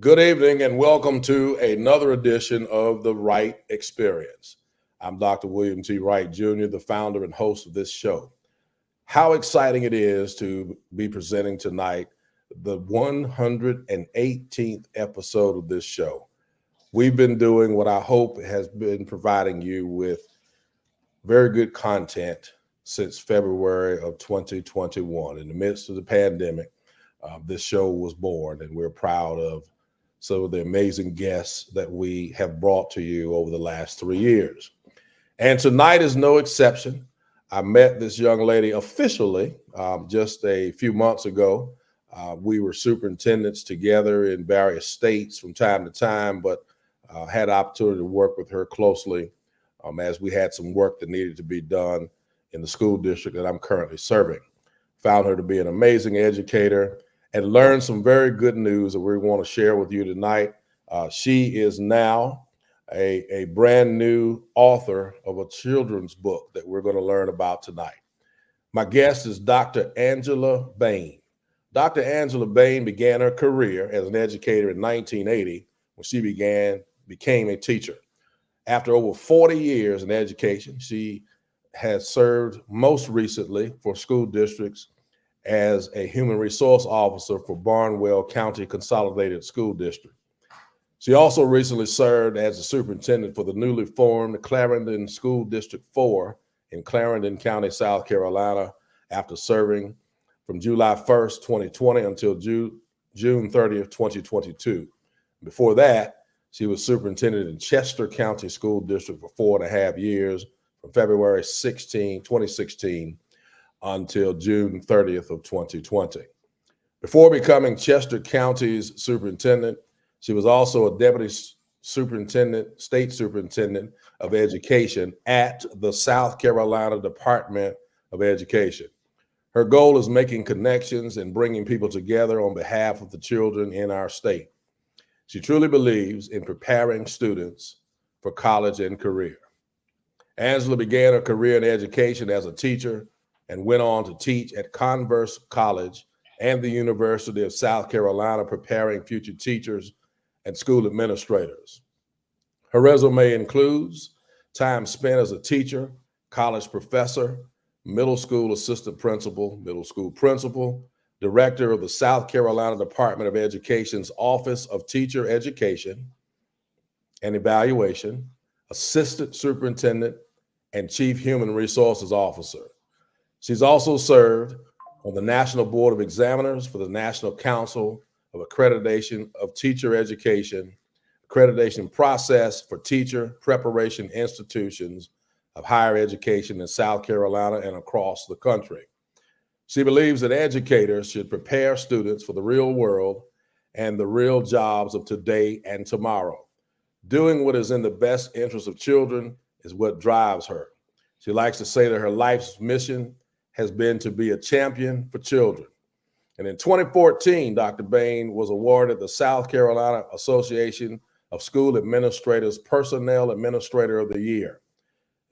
Good evening and welcome to another edition of the Wright Experience. I'm Dr. William T. Wright Jr., the founder and host of this show. How exciting it is to be presenting tonight the 118th episode of this show. We've been doing what I hope has been providing you with very good content since February of 2021. In the midst of the pandemic, this show was born, and we're proud of some of the amazing guests that we have brought to you over the last 3 years. And tonight is no exception. I met this young lady officially just a few months ago. We were superintendents together in various states from time to time, but had the opportunity to work with her closely as we had some work that needed to be done in the school district that I'm currently serving. Found her to be an amazing educator and learned some very good news that we want to share with you tonight. She is now a brand new author of a children's book that we're going to learn about tonight. My guest is Dr. Angela Bain. Dr. Angela Bain began her career as an educator in 1980 when she became a teacher. After over 40 years in education, she has served most recently for school districts as a human resource officer for Barnwell County Consolidated School District. She also recently served as a superintendent for the newly formed Clarendon School District 4 in Clarendon County, South Carolina, after serving from July 1st, 2020 until June 30th, 2022. Before that, she was superintendent in Chester County School District for 4.5 years, from February 2016, until June 30th of 2020. Before becoming Chester County's superintendent, she was also a deputy superintendent, state superintendent of education at the South Carolina Department of Education. Her goal is making connections and bringing people together on behalf of the children in our state. She truly believes in preparing students for college and career. Angela began her career in education as a teacher and went on to teach at Converse College and the University of South Carolina, preparing future teachers and school administrators. Her resume includes time spent as a teacher, college professor, middle school assistant principal, middle school principal, director of the South Carolina Department of Education's Office of Teacher Education and Evaluation, assistant superintendent, and chief human resources officer. She's also served on the National Board of Examiners for the National Council of Accreditation of Teacher Education, accreditation process for teacher preparation institutions of higher education in South Carolina and across the country. She believes that educators should prepare students for the real world and the real jobs of today and tomorrow. Doing what is in the best interest of children is what drives her. She likes to say that her life's mission has been to be a champion for children. And in 2014, Dr. Bain was awarded the South Carolina Association of School Administrators Personnel Administrator of the Year.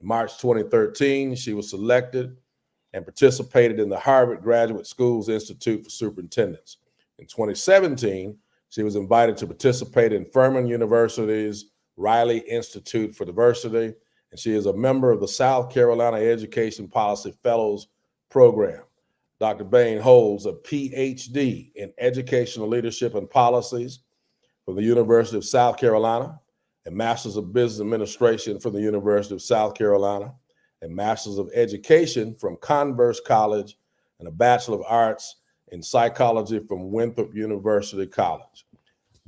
In March 2013, she was selected and participated in the Harvard Graduate Schools Institute for Superintendents. In 2017, she was invited to participate in Furman University's Riley Institute for Diversity, and she is a member of the South Carolina Education Policy Fellows Program. Dr. Bain holds a PhD in Educational Leadership and Policies from the University of South Carolina, a Master's of Business Administration from the University of South Carolina, a Master's of Education from Converse College, and a Bachelor of Arts in Psychology from Winthrop University College.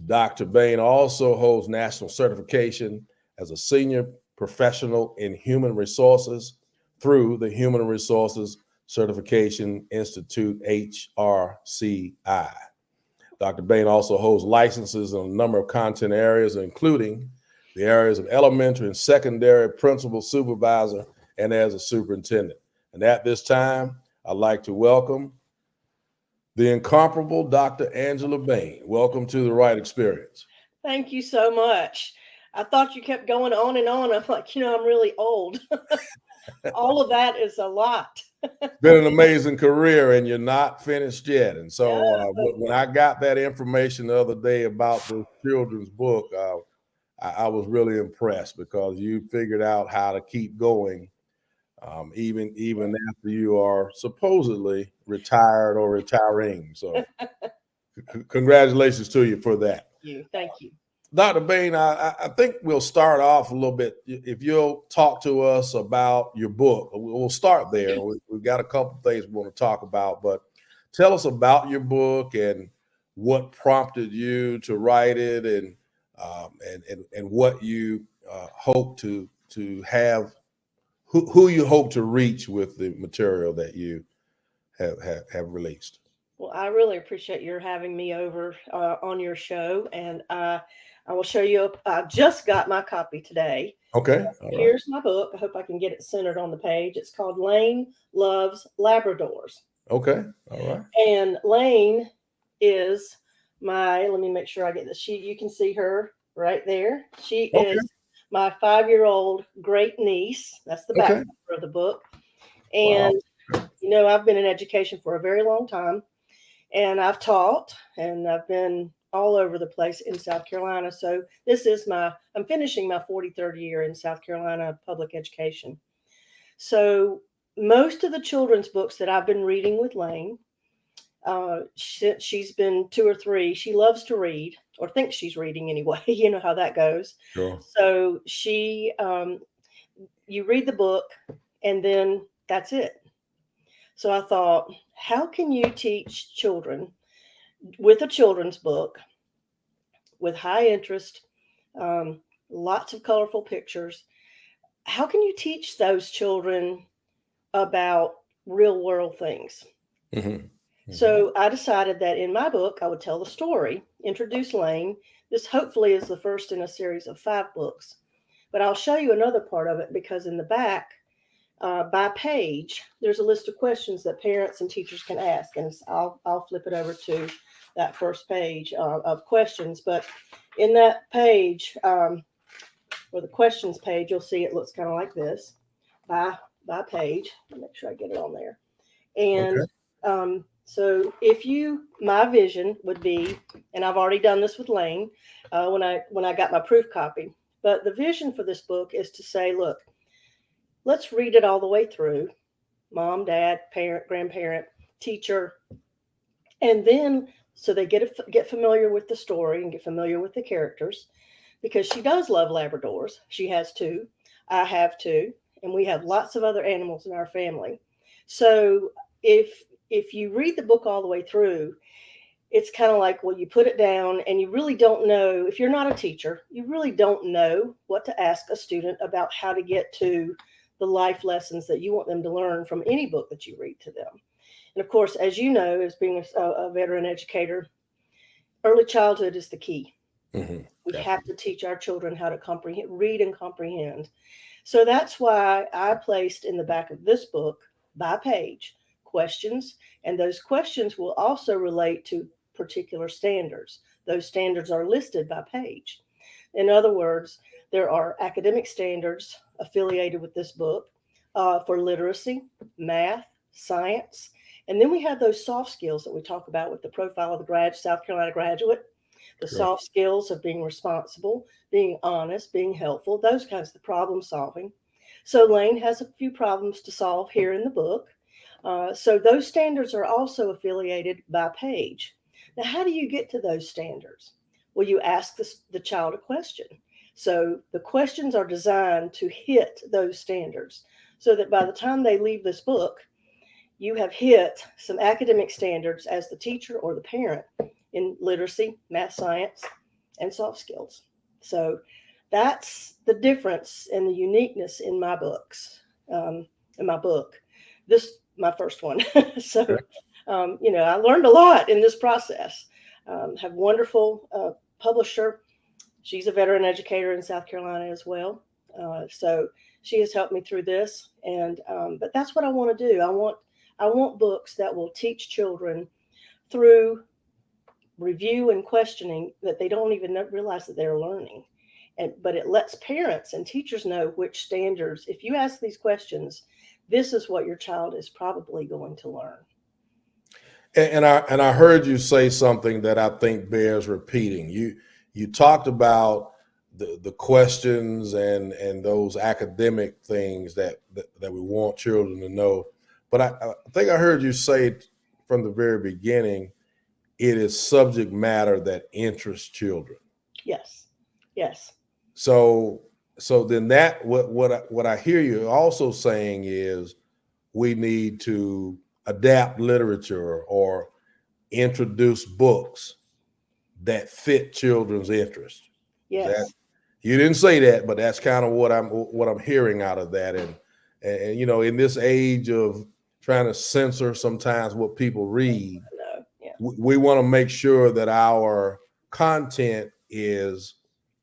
Dr. Bain also holds national certification as a Senior Professional in Human Resources through the Human Resources Certification Institute, HRCI. Dr. Bain also holds licenses in a number of content areas, including the areas of elementary and secondary principal supervisor and as a superintendent. And at this time, I'd like to welcome the incomparable Dr. Angela Bain. Welcome to the Wright Experience. Thank you so much. I thought you kept going on and on. I'm like, I'm really old. All of that is a lot. It's been an amazing career, and you're not finished yet. And so, No. when I got that information the other day about this children's book, I was really impressed because you figured out how to keep going, even after you are supposedly retired or retiring. So, congratulations to you for that. Thank you. Dr. Bain, I think we'll start off a little bit. If you'll talk to us about your book, we'll start there. We've got a couple things we want to talk about, but tell us about your book and what prompted you to write it, and what you hope to have, who you hope to reach with the material that you have released. Well, I really appreciate your having me over on your show, and I will show you. I just got my copy today. Okay, So all right. here's my book. I hope I can get it centered on the page. It's called Lane Loves Labradors. Okay, all right. And Lane is let me make sure I get this. You can see her right there. She Okay, is my 5-year-old great niece. That's the back okay. cover of the book. Wow. And, I've been in education for a very long time, and I've taught, and I've been all over the place in South Carolina. So I'm finishing my 43rd year in South Carolina public education. So most of the children's books that I've been reading with Lane, she's been 2 or 3. She loves to read, or thinks she's reading anyway. You know how that goes. Sure. So you read the book, and then that's it. So I thought, how can you teach children with a children's book with high interest, lots of colorful pictures? How can you teach those children about real world things? Mm-hmm. Mm-hmm. So I decided that in my book, I would tell the story, introduce Lane. This hopefully is the first in a series of 5 books, but I'll show you another part of it, because in the back, by page, there's a list of questions that parents and teachers can ask. And I'll flip it over to that first page of questions. But in that page, or the questions page, you'll see it looks kind of like this, by page. Let me make sure I get it on there. And Okay. so my vision would be, and I've already done this with Lane when I got my proof copy, but the vision for this book is to say, look, let's read it all the way through. Mom, dad, parent, grandparent, teacher. And then so they get familiar with the story and get familiar with the characters, because she does love Labradors. She has 2. I have 2. And we have lots of other animals in our family. So if you read the book all the way through, it's kind of like, well, you put it down and you really don't know. If you're not a teacher, you really don't know what to ask a student about how to get to the life lessons that you want them to learn from any book that you read to them. And of course, as you know, as being a veteran educator, early childhood is the key. Mm-hmm. We have to teach our children how to read and comprehend. So that's why I placed in the back of this book, by page, questions. And those questions will also relate to particular standards. Those standards are listed by page. In other words, there are academic standards affiliated with this book for literacy, math, science. And then we have those soft skills that we talk about with the profile of the South Carolina graduate, the Sure. soft skills of being responsible, being honest, being helpful, those kinds of problem solving. So Lane has a few problems to solve here in the book. So those standards are also affiliated by page. Now, how do you get to those standards? Well, you ask the child a question. So the questions are designed to hit those standards, so that by the time they leave this book, you have hit some academic standards as the teacher or the parent in literacy, math, science, and soft skills. So that's the difference and the uniqueness in my books, in my book. This, my first one. So, I learned a lot in this process. Have wonderful publisher. She's a veteran educator in South Carolina as well. So she has helped me through this. And but that's what I want to do. I want books that will teach children through review and questioning that they don't even realize that they're learning. But it lets parents and teachers know which standards, if you ask these questions, this is what your child is probably going to learn. And I heard you say something that I think bears repeating. You talked about the questions and those academic things that we want children to know. But I think I heard you say from the very beginning, it is subject matter that interests children. Yes. Yes. So then that what I hear you also saying is we need to adapt literature or introduce books that fit children's interest. Is that Yes. you didn't say that, but that's kind of what I'm hearing out of that. And in this age of trying to censor sometimes what people read, No. Yeah. we want to make sure that our content is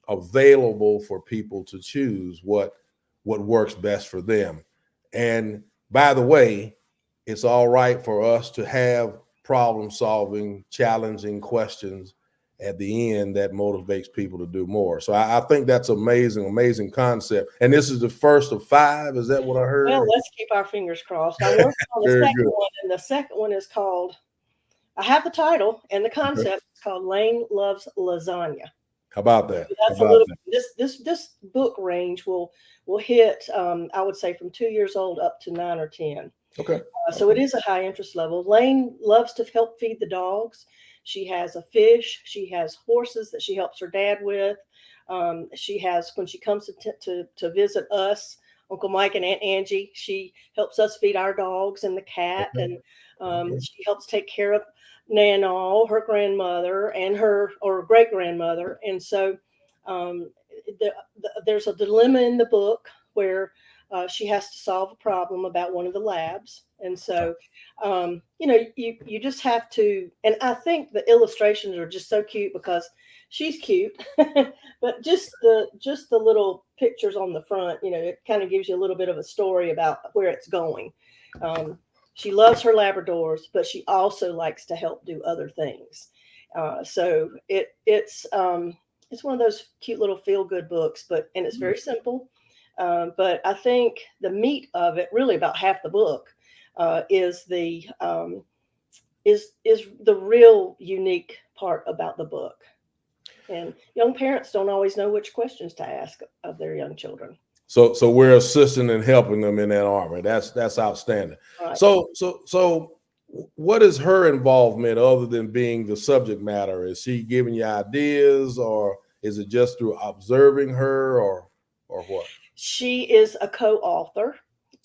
available for people to choose what works best for them. And by the way, it's all right for us to have problem solving, challenging questions at the end that motivates people to do more. So I think that's amazing concept. And this is the first of 5. Is that what I heard? Well, let's keep our fingers crossed. I'm working on the Very second good. one, and the second one is called, I have the title and the concept. It's called Lane Loves Lasagna. How about that? That's a little. This book range will hit. I would say from 2 years old up to 9 or 10. Okay. So it is a high interest level. Lane loves to help feed the dogs. She has a fish. She has horses that she helps her dad with. She has, when she comes to visit us, Uncle Mike and Aunt Angie, she helps us feed our dogs and the cat, and she helps take care of Nana, her grandmother, and her or great grandmother. And so there's a dilemma in the book where she has to solve a problem about one of the labs. And so, you just have to, and I think the illustrations are just so cute because she's cute, but just the little pictures on the front, it kind of gives you a little bit of a story about where it's going. She loves her Labradors, but she also likes to help do other things. So it's one of those cute little feel good books, and it's very simple. But I think the meat of it, really about half the book, is the real unique part about the book. And young parents don't always know which questions to ask of their young children. So we're assisting and helping them in that armor. That's outstanding. Right. So what is her involvement other than being the subject matter? Is she giving you ideas, or is it just through observing her, or what? She is a co-author.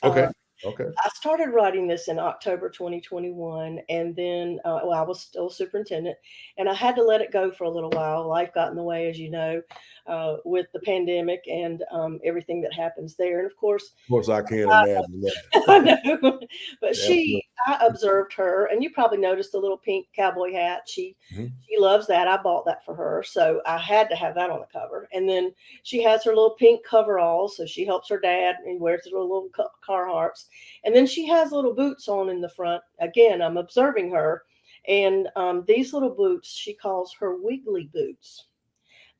Okay. I started writing this in October 2021, and then I was still superintendent, and I had to let it go for a little while. Life got in the way, as you know, with the pandemic and everything that happens there. And of course, I can't imagine that. I know, but I observed her, and you probably noticed the little pink cowboy hat. She loves that. I bought that for her, so I had to have that on the cover. And then she has her little pink coveralls, so she helps her dad, and he wears the little Carhartts. And then she has little boots on in the front. Again, I'm observing her, and these little boots she calls her wiggly boots.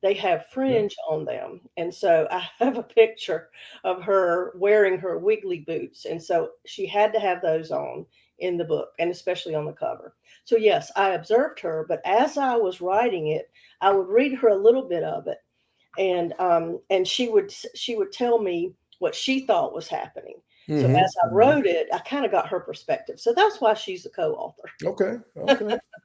They have fringe on them. And so I have a picture of her wearing her wiggly boots. And so she had to have those on in the book, and especially on the cover. So yes, I observed her, but as I was writing it, I would read her a little bit of it. And she would tell me what she thought was happening. So as I wrote it, I kind of got her perspective. So that's why she's a co-author. Okay. All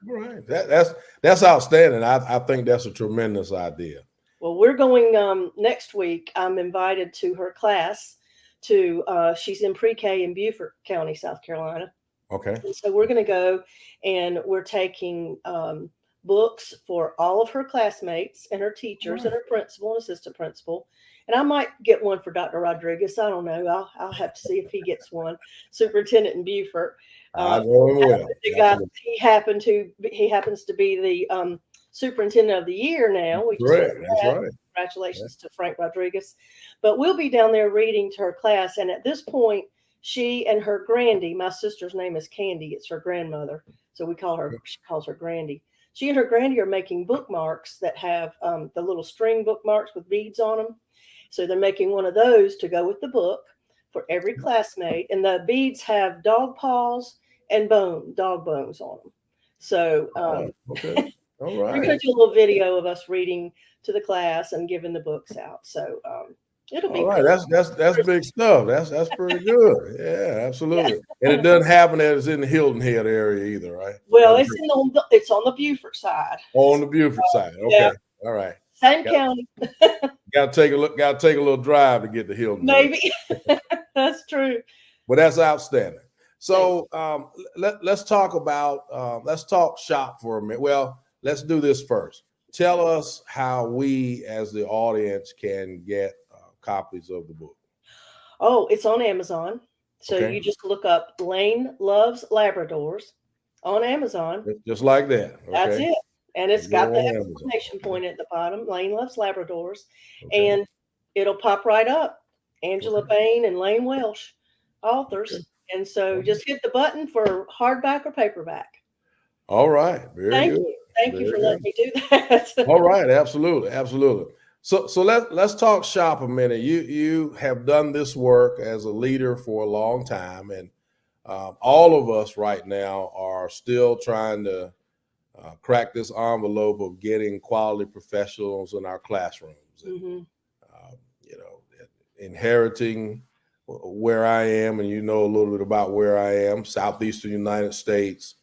right. That's outstanding. I think that's a tremendous idea. Well, we're going next week. I'm invited to her class she's in pre-K in Beaufort County, South Carolina. Okay. And so we're going to go, and we're taking books for all of her classmates and her teachers and her principal and assistant principal. And I might get one for Dr. Rodriguez. I don't know. I'll have to see if he gets one. Superintendent in Beaufort. I know him well. He happens to be the superintendent of the year now. That's right. Congratulations to Frank Rodriguez. But we'll be down there reading to her class. And at this point, she and her Grandy, my sister's name is Candy. It's her grandmother. So she calls her Grandy. She and her Grandy are making bookmarks that have the little string bookmarks with beads on them. So they're making one of those to go with the book. for every classmate, and the beads have dog paws and dog bones on them. So Okay. All we're right. going to do a little video of us reading to the class and giving the books out. So it'll All be right. cool. That's big stuff. That's pretty good. Yeah, absolutely. And it doesn't happen as in the Hilton Head area either, right? Well, it's on the Beaufort side. On the Beaufort side. Yeah, Okay. All right. same county. Got to take a look. Got to take a little drive to get to Hilton Head. Maybe that's true. But that's outstanding. Thanks. So let's talk about let's talk shop for a minute. Well, let's do this first. Tell us how we, as the audience, can get copies of the book. Oh, it's on Amazon. So Okay, you just look up Lane Loves Labradors on Amazon. just like that. That's Okay, it. And it's go got the on Amazon. exclamation point at the bottom. Lane Loves Labradors. Okay. And it'll pop right up. Angela Bain and Lane Welsh, authors. Okay. And so just hit the button for hardback or paperback. All right, very Thank good. you. Thank you Very for good. letting me do that. All right, absolutely, absolutely. So let's talk shop a minute. You have done this work as a leader for a long time, and all of us right now are still trying to crack this envelope of getting quality professionals in our classrooms. And, Mm-hmm. you know, inheriting where I am, and you know a little bit about where I am, Southeastern United States.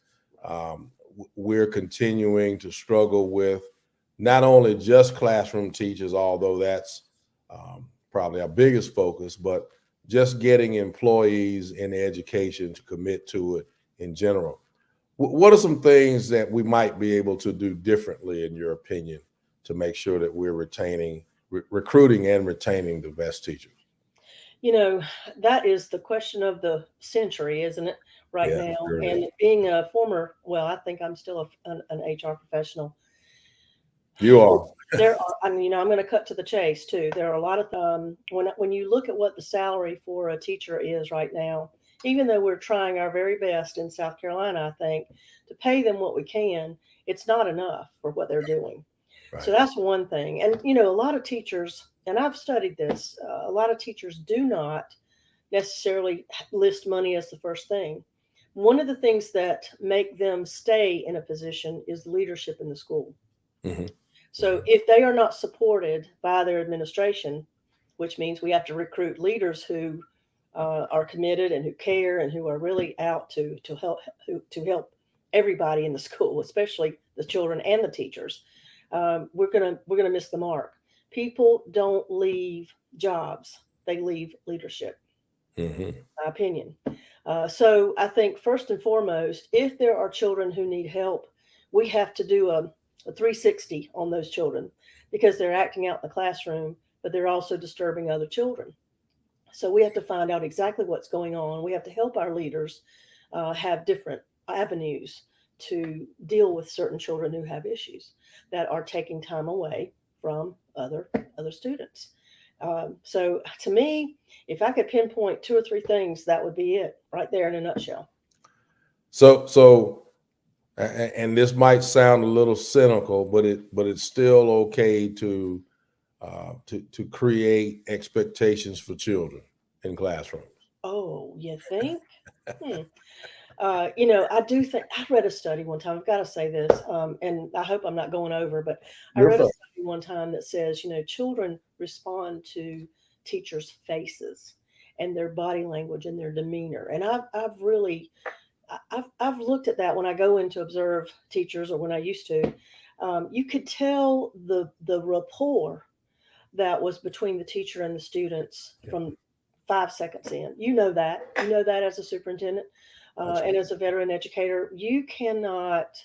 We're continuing to struggle with not only just classroom teachers, although that's probably our biggest focus, but just getting employees in education to commit to it in general. What are some things that we might be able to do differently, in your opinion, to make sure that we're recruiting and retaining the best teachers? You know, that is the question of the century, isn't it, right Yeah, now? sure And is. being a former, well, I think I'm still an HR professional. You are. There are, I mean, you know, I'm going to cut to the chase too. There are a lot of when you look at what the salary for a teacher is right now, even though we're trying our very best in South Carolina, I think, to pay them what we can, it's not enough for what they're doing. So Right. that's one thing. And you know, a lot of teachers, and I've studied this, a lot of teachers do not necessarily list money as the first thing. One of the things that make them stay in a position is leadership in the school. Mhm. So if they are not supported by their administration, which means we have to recruit leaders who are committed and who care and who are really out to help everybody in the school, especially the children and the teachers, we're gonna miss the mark. People don't leave jobs; they leave leadership. Mhm. My opinion. So I think first and foremost, if there are children who need help, we have to do a 360 on those children because they're acting out in the classroom, but they're also disturbing other children. So we have to find out exactly what's going on. We have to help our leaders have different avenues to deal with certain children who have issues that are taking time away from other students. So to me, if I could pinpoint two or three things, that would be it right there in a nutshell. So, and this might sound a little cynical, but it's still okay to create expectations for children in classrooms. Oh, you think? Hmm. You know, I do think I read a study one time. I've got to say this, and I hope I'm not going over, but I You're read a fine. study one time that says, you know, children respond to teachers' faces and their body language and their demeanor. And I've really, I've looked at that when I go in to observe teachers, or when I used to. You could tell the rapport that was between the teacher and the students Yeah, from 5 seconds in. You know that as a superintendent that's and as a veteran educator, you cannot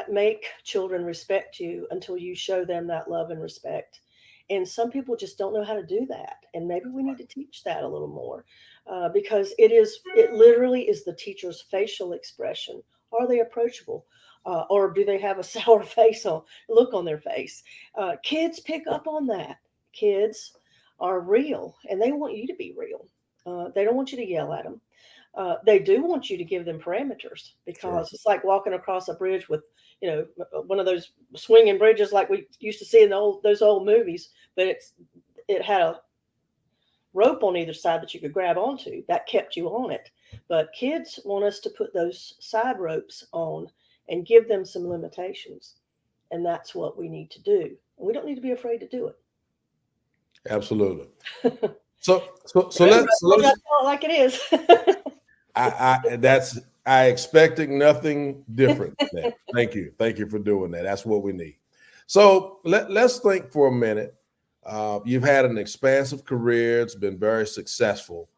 make children respect you until you show them that love and respect. And some people just don't know how to do that, and maybe we need to teach that a little more because it literally is the teacher's facial expression. Are they approachable? Or do they have a sour look on their face? Kids pick up on that. Kids are real, and they want you to be real. They don't want you to yell at them. They do want you to give them parameters sure. because it's like walking across a bridge with, you know, one of those swinging bridges like we used to see in those old movies. But it had rope on either side that you could grab onto. That kept you on it. But kids want us to put those side ropes on and give them some limitations. And that's what we need to do. We don't need to be afraid to do it. Absolutely. So Remember, let's I told you I tell it like it is. I expected nothing different than that. Thank you for doing that. That's what we need. So let's think for a minute. You've had an expansive career. It's been very successful.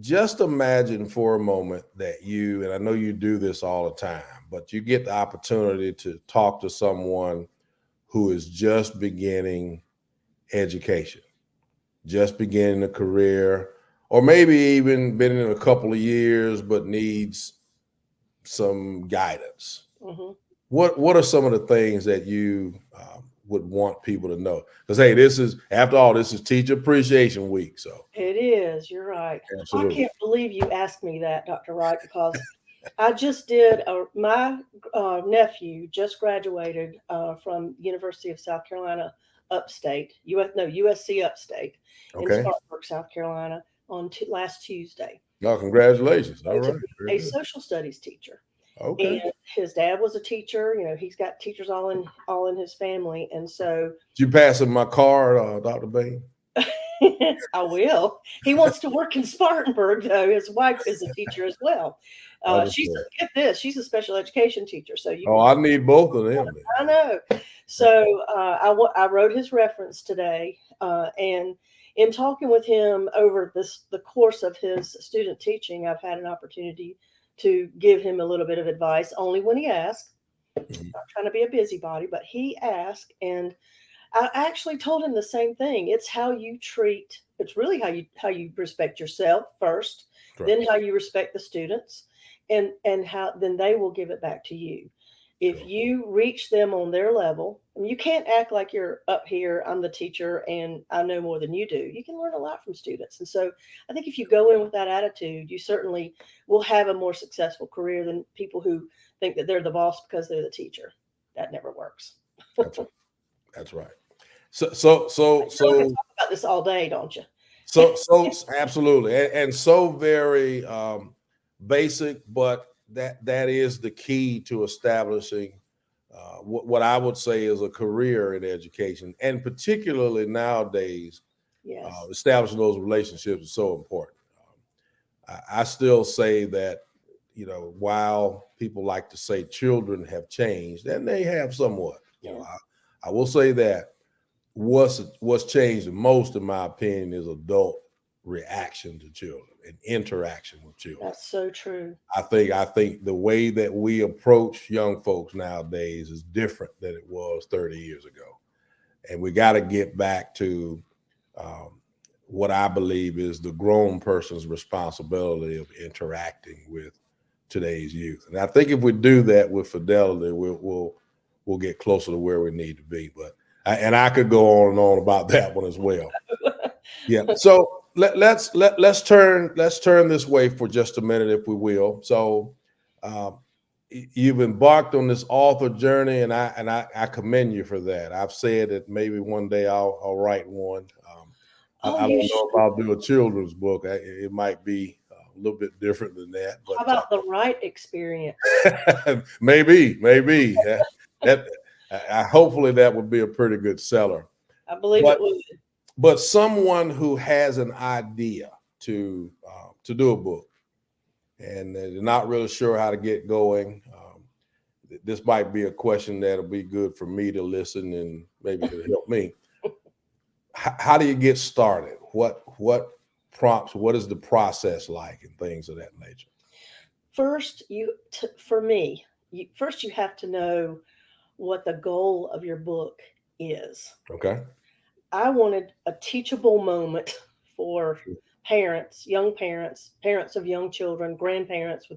Just imagine for a moment that and I know you do this all the time, but you get the opportunity to talk to someone who is just beginning education, just beginning a career, or maybe even been in a couple of years, but needs some guidance. Mm-hmm. What are some of the things that you would want people to know? Because, hey, after all, this is Teacher Appreciation Week. So it is. You're right. Absolutely. I can't believe you asked me that, Dr. Wright, because I just did. My nephew just graduated from University of South Carolina Upstate, USC Upstate in Spartanburg, South Carolina, on last Tuesday. Oh, congratulations! All right, a social studies teacher. Okay. And his dad was a teacher. He's got teachers all in his family, and so. Did you pass him my card, Dr. Bain? I will. He wants to work in Spartanburg, though. His wife is a teacher as well. Get this. She's a special education teacher. So I need both of them. I know. So I wrote his reference today, and in talking with him over the course of his student teaching, I've had an opportunity to give him a little bit of advice, only when he asked. I'm not trying to be a busybody, but he asked, and I actually told him the same thing. It's how you treat. It's really how you respect yourself first, then how you respect the students, and how then they will give it back to you. If you reach them on their level, you can't act like you're up here. I'm the teacher and I know more than you do. You can learn a lot from students. And so I think if you go in with that attitude, you certainly will have a more successful career than people who think that they're the boss because they're the teacher. That never works. That's right. So we can talk about this all day, don't you? So absolutely. And so very basic, but that is the key to establishing what I would say is a career in education, and particularly nowadays, establishing those relationships is so important. I still say that, while people like to say children have changed, and they have somewhat, I will say that what's changed the most, in my opinion, is adult reaction to children and interaction with children. That's so true. I think the way that we approach young folks nowadays is different than it was 30 years ago. And we got to get back to what I believe is the grown person's responsibility of interacting with today's youth. And I think if we do that with fidelity, we'll get closer to where we need to be. But I could go on and on about that one as well. Yeah. So let's turn this way for just a minute, if we will. So you've embarked on this author journey, and I commend you for that. I've said that maybe one day I'll write one. I don't know if I'll do a children's book. It might be a little bit different than that. But how about the Wright experience? maybe that. Hopefully that would be a pretty good seller. I believe it would. But someone who has an idea to do a book and they're not really sure how to get going, this might be a question that'll be good for me to listen and maybe it'll help me. How do you get started? What prompts? What is the process like, and things of that nature? First, you have to know what the goal of your book is. Okay. I wanted a teachable moment for parents, young parents, parents of young children, grandparents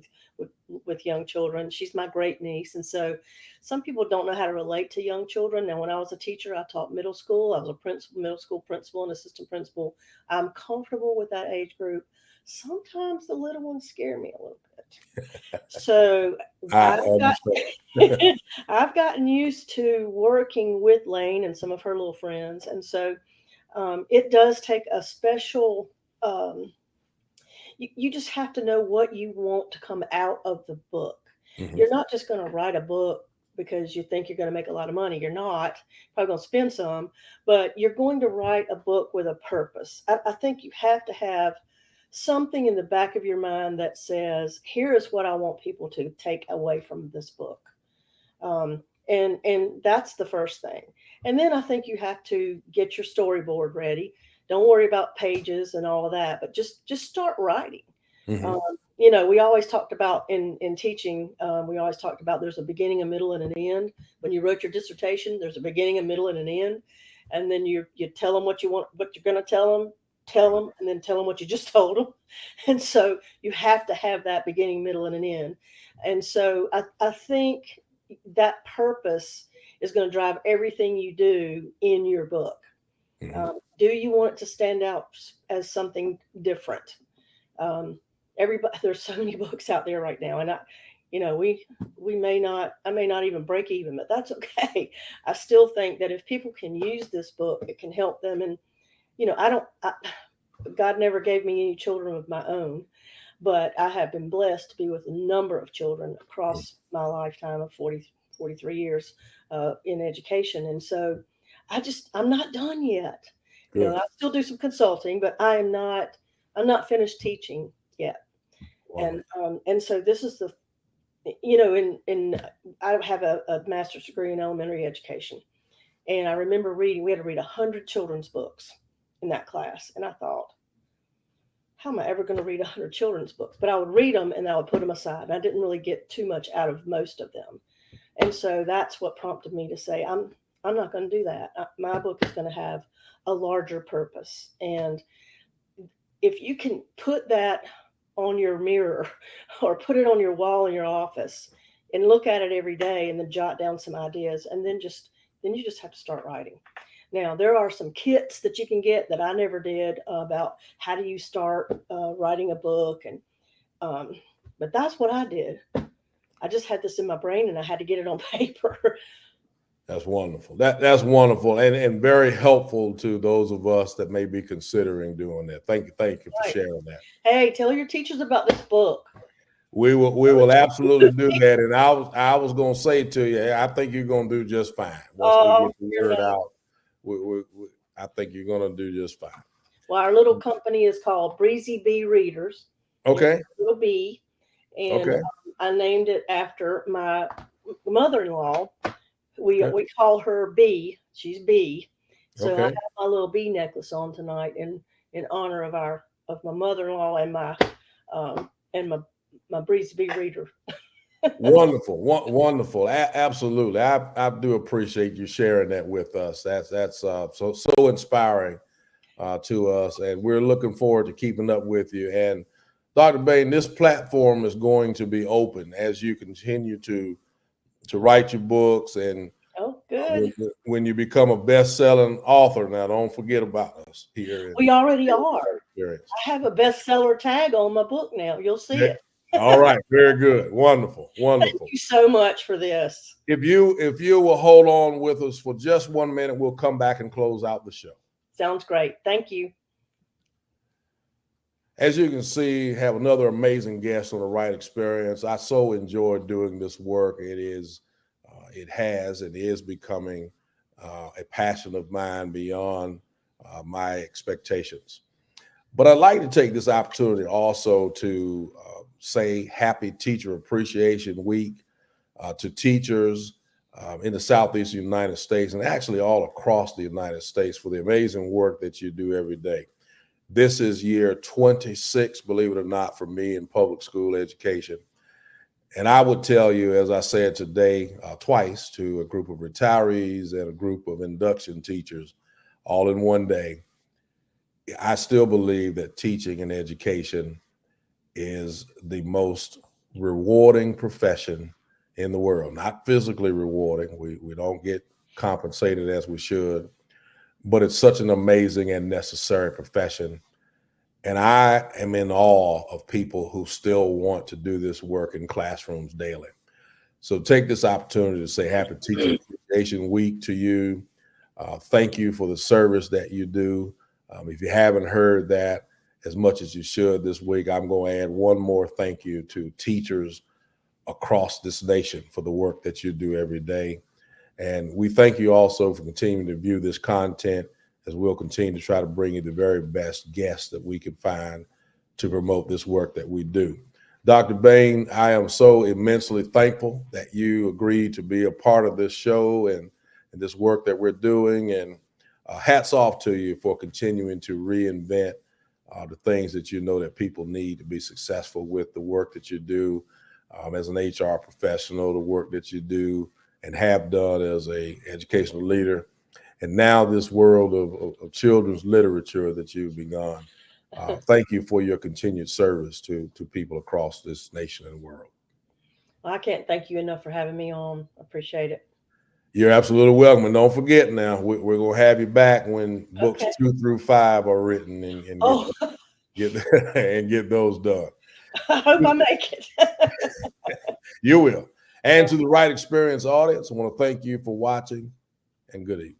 with young children. She's my great niece. And so some people don't know how to relate to young children. Now, when I was a teacher, I taught middle school. I was a middle school principal and assistant principal. I'm comfortable with that age group. Sometimes the little ones scare me a little bit. So I've gotten used to working with Lane and some of her little friends. And so It does take a special, you just have to know what you want to come out of the book. Mhm. You're not just going to write a book because you think you're going to make a lot of money. You're not. Probably going to spend some, but you're going to write a book with a purpose. I think you have to have something in the back of your mind that says, here is what I want people to take away from this book. Um, and that's the first thing. And then I think you have to get your storyboard ready. Don't worry about pages and all of that, but just start writing. Mhm. Um, you know, we always talked about in teaching, we always talked about there's a beginning, a middle, and an end. When you wrote your dissertation, there's a beginning, a middle, and an end. And then you tell them what you want, what you're going to tell them, and then tell them what you just told them. And so you have to have that beginning, middle, and an end. And so I think that purpose is going to drive everything you do in your book. Mhm. Do you want it to stand out as something different? Everybody, there's so many books out there right now, and you know, we may not, I may not even break even, but that's okay. I still think that if people can use this book, it can help them. And you know, God never gave me any children of my own, but I have been blessed to be with a number of children across my lifetime of 43 years in education. And so I'm not done yet. You know, Good. I still do some consulting, but I'm not finished teaching yet. Wonderful. And so this is the, you know, I have a master's degree in elementary education. And I remember we had to read 100 children's books in that class. And I thought, how am I ever going to read 100 children's books? But I would read them and I would put them aside. And I didn't really get too much out of most of them. And so that's what prompted me to say, I'm not going to do that. My book is going to have a larger purpose. And if you can put that on your mirror or put it on your wall in your office and look at it every day and then jot down some ideas and then you just have to start writing. Now, there are some kits that you can get that I never did about how do you start writing a book. And but that's what I did. I just had this in my brain and I had to get it on paper. That's wonderful. That's wonderful and very helpful to those of us that may be considering doing that. Thank you for Right. sharing that. Hey, tell your teachers about this book. We will absolutely do that. And I was gonna say to you, I think you're gonna do just fine once we Oh, get the you're word not. out. I think you're gonna do just fine. Well, our little company is called Breezy Bee Readers. And Okay. little bee. And Okay. I named it after my mother-in-law. Okay. We call her Bee. She's Bee. So I Okay. have my little bee necklace on tonight in honor of my mother-in-law and my Breezy Bee reader. Wonderful. Wonderful. Absolutely. I do appreciate you sharing that with us. That's so inspiring to us, and we're looking forward to keeping up with you. And Dr. Bain, this platform is going to be open as you continue to write your books, and Oh, good. when you become a best-selling author. Now, don't forget about us here in We already Wright are. Experience. I have a bestseller tag on my book now. You'll see Okay. it. All right, very good, wonderful, Thank wonderful. you so much for this. If you will hold on with us for just 1 minute, we'll come back and close out the show. Sounds great. Thank you. As you can see, have another amazing guest on the Wright Experience. I so enjoy doing this work. It is becoming a passion of mine beyond my expectations. But I'd like to take this opportunity also to say Happy Teacher Appreciation Week to teachers in the Southeastern United States and actually all across the United States for the amazing work that you do every day. This is year 26, believe it or not, for me in public school education. And I would tell you, as I said today, twice to a group of retirees and a group of induction teachers all in one day, I still believe that teaching and education is the most rewarding profession in the world. Not physically rewarding. We don't get compensated as we should, but it's such an amazing and necessary profession. And I am in awe of people who still want to do this work in classrooms daily. So take this opportunity to say Happy Teacher Appreciation Week to you. Thank you for the service that you do. If you haven't heard that as much as you should this week, I'm going to add one more thank you to teachers across this nation for the work that you do every day. And we thank you also for continuing to view this content, as we'll continue to try to bring you the very best guests that we can find to promote this work that we do. Dr. Bain, I am so immensely thankful that you agreed to be a part of this show and this work that we're doing. And hats off to you for continuing to reinvent the things that you know that people need to be successful with the work that you do as an HR professional, the work that you do and have done as a educational leader, and now this world of children's literature that you've begun. Thank you for your continued service to people across this nation and world. Well, I can't thank you enough for having me on. Appreciate it. You're absolutely welcome. And don't forget now, we're going to have you back when books Okay. 2 through 5 are written and Oh, get and get those done. I hope I make it. You will. And to the Wright Experience audience, I want to thank you for watching, and good evening.